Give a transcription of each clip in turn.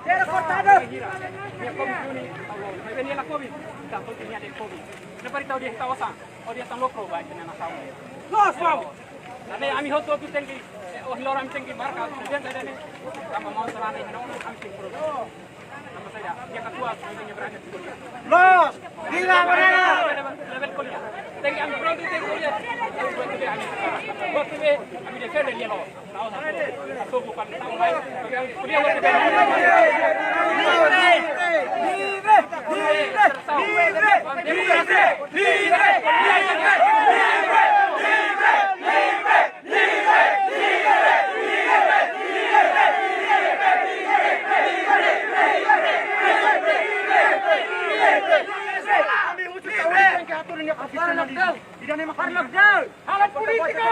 Era cortado. Dia Covid ni, may kanila Covid. Dapat niya din Covid. Naparitaw dia kawasan. O dia tang lokro ba ina nasaw. Los wow. Ane ami hoto tu tengi. O hilora mi tengi marka. Dia ada ni. Kama mau sarana ina ono ami tengi pro. Nama saya dia ketua sebenarnya berangkat kuliah. Los. Gila mana? Level kuliah. Tengi ami pro tengi kuliah. Buat dia ami. Buat dia ami dia kena dia lo. Tahu tak? Aku bukan tahu lain. Kuliah buat Alat politika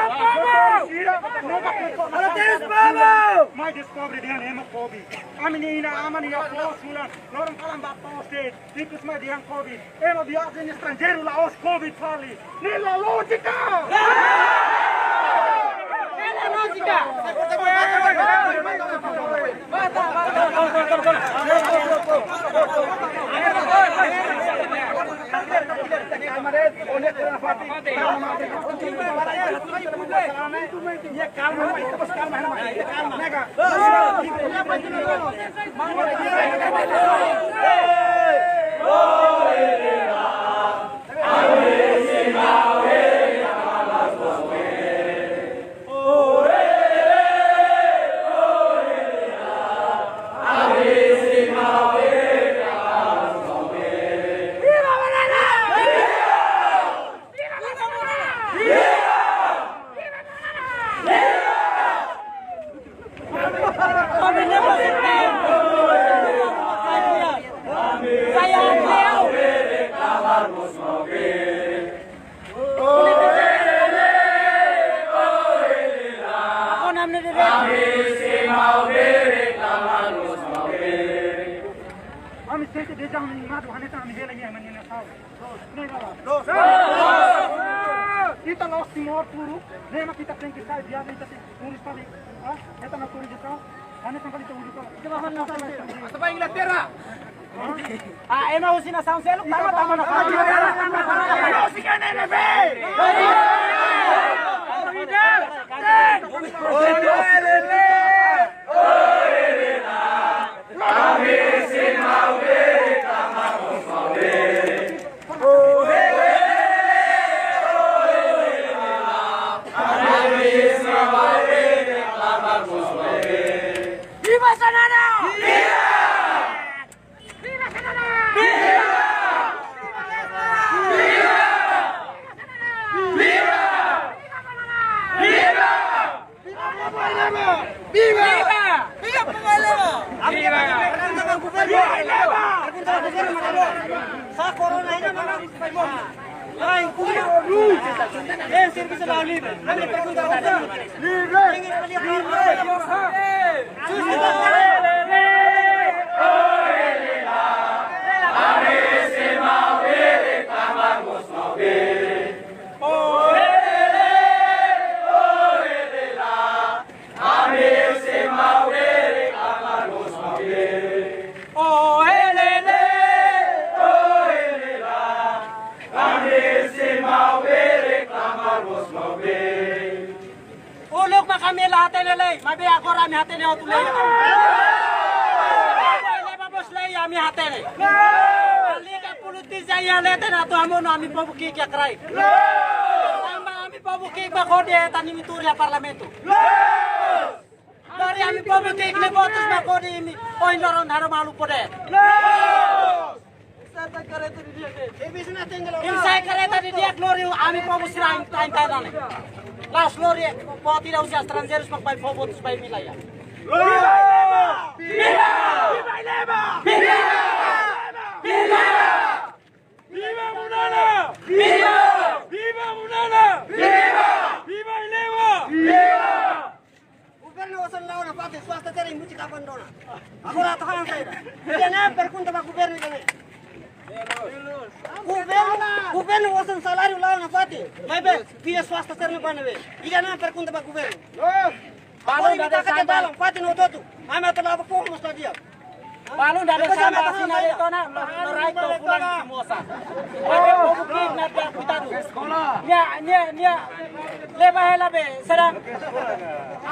Mai descobre dia hemat Covid. Amini ina amani ya Sulan. Lorong kalam bat posted. Tikus mai dia Covid. Ema viagem estrangeiro lá os Covid fali. Nela lógica. Nela lógica. Kami sente deja meningado, hanya kami vela yang menina tahu. Kita los timor turu, nema kita tengki sai dia kita turis tadi. Ah, kita nak turis kita. Hanya sampai itu udah. Kita bahan nasa. Sampai Inglaterra. Ah, ema usina sound selo, tama na. Usika nebe. Viva Sanana! Viva Sanana! Sa corona ina mana lain kuya service la libre kami pergunta kami lahat nilay, mabi ako rami hati niyo tulay. Leba bos lay ami hati ni. Liga politisya ya lete na to amo no ami pabuki kya kray. Sama ami pabuki ba kode tani mituri parlamento. Dari ami pabuki ni botus ba kode ini oin loron haro malu pode. Insai kereta di dia glori ami pabusira time time. Las glori poti da usia estrangeiros para vai votos vai milaya. Viva! Viva! Viva Lema! Viva! Viva! Viva Munana! Viva! Viva Munana! Viva! Viva Lema! Viva! Governo wasan lawan apa ke swasta teri muci kapan dona. Aku rata kan saya. Dia na perkunta ba governo ini. Governo wasan salário lawan apa te. Mai be pia swasta teri banawe. Iga na perkunta ba governo. Boleh minta ke dalam, pati no tutu. Ame telah berfokus tadi ya. Balon dari sama sini itu na lorai to pulang Formosa. Babe bukit na kita tu. Nya leba be serang.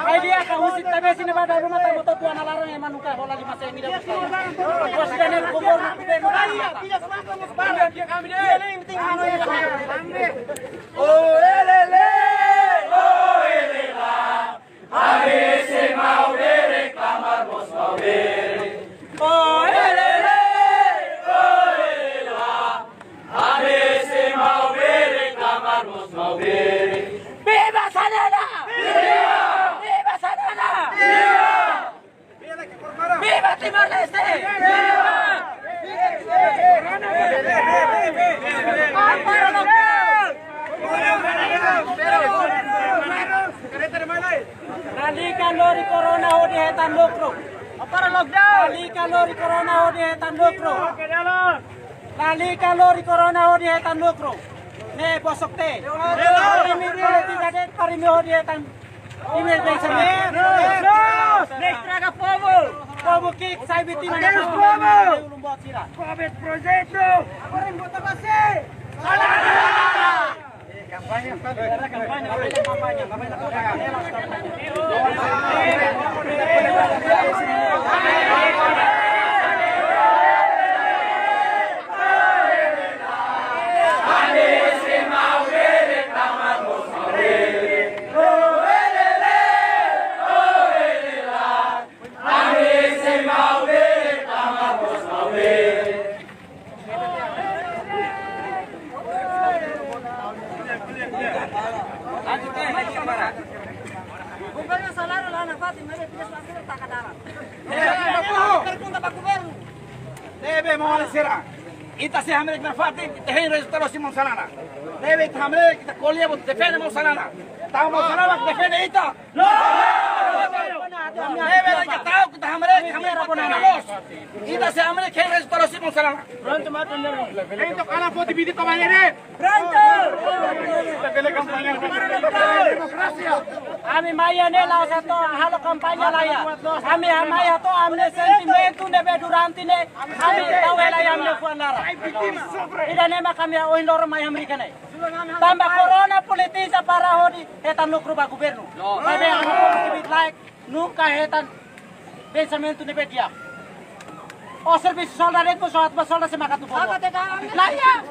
Idea ka usit tabe sini pada rumah tamu to tuan alarang yang manuka bola 5 cm. Bos dan kubur be no. Tidak semangka mau kembali. Dia kami dia. Ini penting anu ya. Oh elele, oh elela. Habis mau direklamar bos mau Oh elele, oh elela. Habis mau direklamar bos mau bebas Hanana. Bebas Hanana. Bebas Timor Leste. Nalikan lori corona hodi hetan lokro. Para lockdown. Nalikan lori corona hodi hetan lokro. Nalikan lori corona hodi hetan lokro. Ne bosok te. Parimi tidak ada parimi hodi hetan. Email bangsa ni. Next traga povo. Povo kick sai biti mana. Ulum buat sira. Covid proyecto. Apa yang buat apa sih? Kampanye. Gubernur salah lah nak Fatim, mereka tidak suka tak kadaran. Pergunta Pak Gubernur. Debe mau serang. Ita se hamre na Fatim, ita hen resultado Simon Salana. Debe ita hamre kita kolia bot defende mo Salana. Tahu mo Salana defende ita. No! Debe kita tahu kita hamre rapona los. Ita se hamre hen resultado Simon Salana. Pronto matan dulu. Itu kana po dividi komanyere. Pronto. Tele kampanye demokrasia. Ami maya ne la satu halo kampanye laya. Ami maya to amne sentimentu nebe durante ne. Ami tahu la amne fuanara. Ida ne makami o indoro mai Amerika ne. Tambah corona politisa para hodi hetan lokru ba governo. Babe anu kibit like nunca hetan pensamento nebe dia. O serviço soldado com só atma solda se makatu bobo. Laya.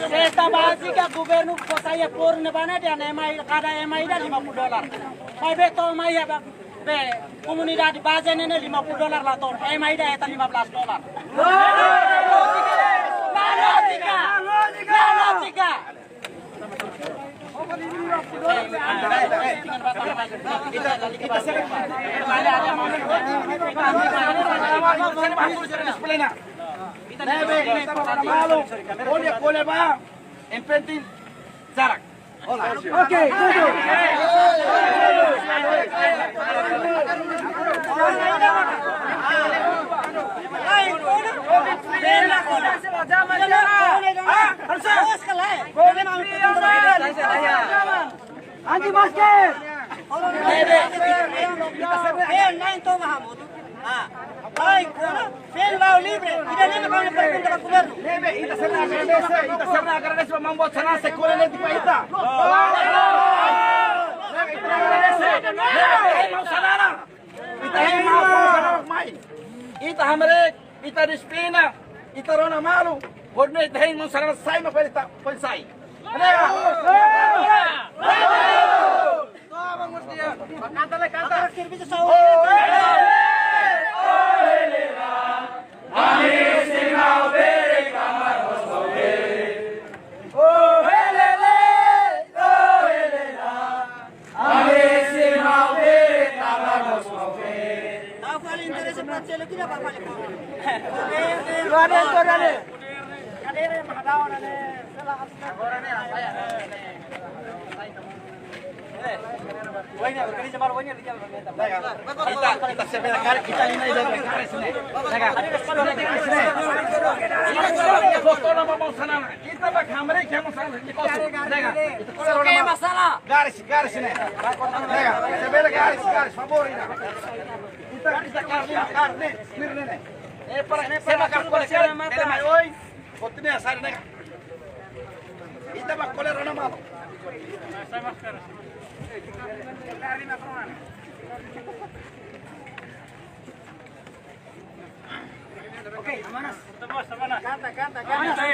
Sesta básica governo saya purna bana dia emai kada emai dah $50. Mai beto mai ya be komunidade base nene $50 lah ton. Emai dah eta $15. Logika. Boleh ba? Empentin jarak. Oke, tuju. Anti masker. Lain to Mahamud. Lain kona, fel lao libre. Tidak ni kami pergunta Pak Gubernur. Debe ita serna agradece membuat sana sekolah nanti pa ita. Mau salana. Ita mau salana mai. Ita hamre, ita disiplina, ita rona malu. Hodne ita mau salana sai ma perita sai. Kata serviço saúde. Oh, helele! tidak apa-apa. Kita sebela kali kita ini dari kali sini. Kita bak hamre ke masalah ini kau. Oke masalah. Garis ini. Sebela garis favor ini. Kita karne mirne. Para seba kar kolekar ele mai oi. Continua sai nega. Kita bak koler ona malo. Saya masker. Oke, Manas. Tebas, mana? Kanta. Saya,